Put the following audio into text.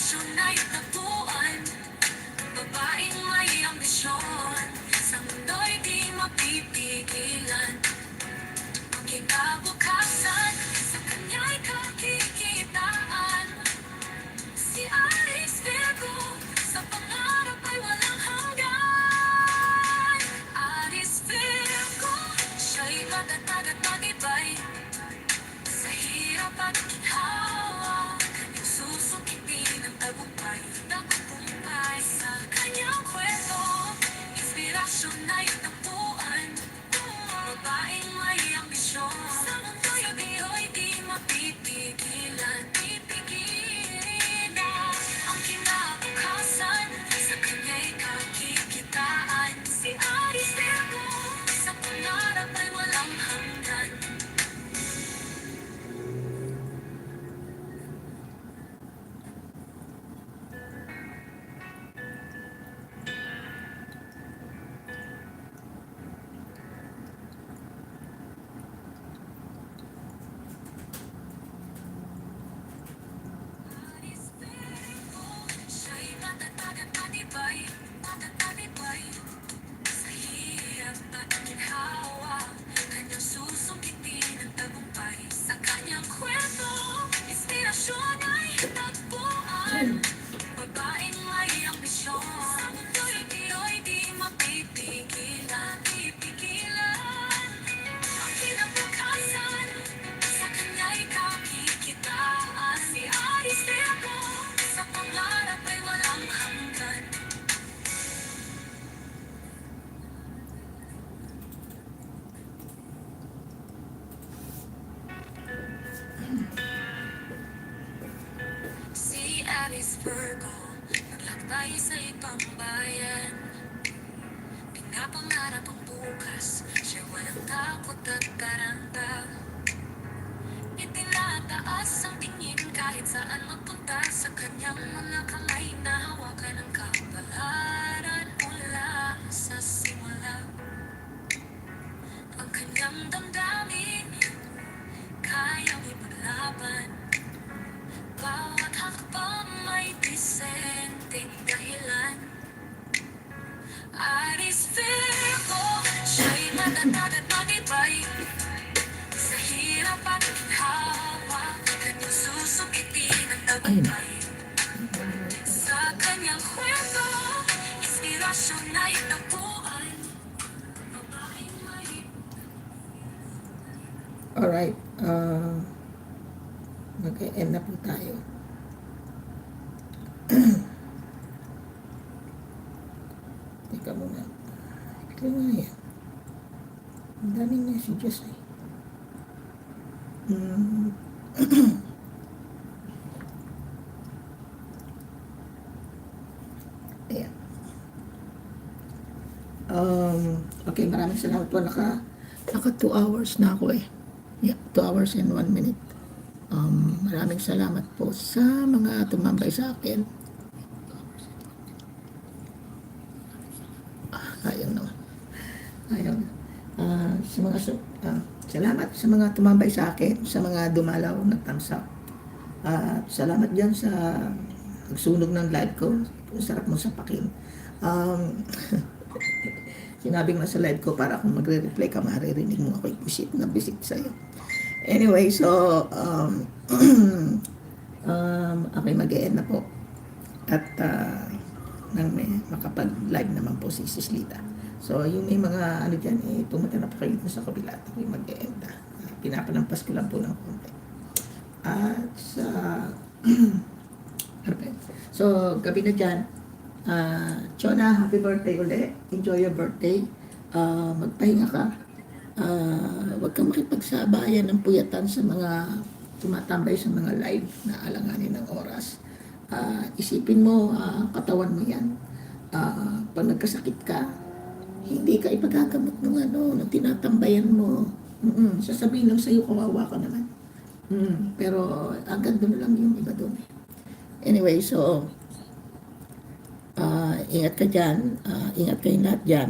Inspirasyon na itapuan, babaeng may ambisyon, sa mundo'y di mapipigilan. Ang kinabukasan, sa kanya'y kakikitaan. Si Alice Virgo, sa pangarap ay walang hanggan. Alice Virgo, siya'y matatag at matibay. Sa hirap at ginhawa, kanyang susukitin ang tagumpay. Tagumpay sa kanyang kwento, inspirasyon na itapuan. Babaeng may ambisyon, sa mundo'y ako'y di mapipigilan. Pipigilan ang kinabukasan, sa kanya'y kakikitaan. Si Alice Virgo, sa pangarap ay walang hanggan. Alice Virgo, siya'y matatag at matibay. Matatibay sa hirap at ginhawa, kanyang susukitin ang tagumpay. Sa kanyang kwento, inspirasyon ay tagpuan. Babaeng may ambisyon, sa mundo'y di mapipigilan. Pipigilan ang kinabukasan, sa kanya'y kakikitaan. Si Alice Virgo, sa pangarap ay walang hanggan. Si Alice Virgo, naglakbay sa ibang bayan. Pinapangarap ang bukas, siya walang takot at karanta. Itinataas ang tingin kahit saan magpunta. Sa kanyang mga kamay na hawakan ang kapalaran mula sa simula. Ang kanyang damdamin, kayang ipaglaban. Bawat hakbang may disenteng dahilan. Alice Virgo, siya'y matatag at matibay. Sa hirap at ginhawa, kanyang susukitin ang tagumpay. Sa kanyang kwento, inspirasyon na itapuan. Babaeng may Alright, mag-e-end na po tayo. Teka muna. Ito nga yan. Ang daming messages eh. Ayan. Okay, maraming salamat po. Naka 2 hours na ako eh. Yeah, 2 hours and 1 minute. Maraming salamat po sa mga tumambay sa akin. Ayaw naman. Ayaw. Salamat sa mga tumambay sa akin, sa mga dumalaw na thumbs up. Salamat dyan sa nagsunog ng live ko. Sarap mo sapakin. Sinabi nga sa live ko para kung magre-reply ka, maririnig mo ako'y bisit na bisit sa'yo. Anyway, so, ako'y mag-e-end na po. At nang may makapag-live naman po si Sis Lita. So, yung may mga ano dyan, pumunta na po kayo sa kabila at ako'y mag-e-end na. Pinapanampas ko lang po ng konti. At sa... perfect. So, gabi na dyan. Chona, happy birthday ulit. Enjoy your birthday. Magpahinga ka. Huwag kang makipagsabayan ng puyatan sa mga tumatambay sa mga live na alanganin ng oras. Isipin mo, katawan mo yan. Pag nagkasakit ka, hindi ka ipagagamot ng tinatambayan mo. Sasabihin lang sa'yo, kawawa ka naman. Pero agad doon lang yung iba doon. Anyway, so, ingat ka dyan. Ingat kayo lahat dyan.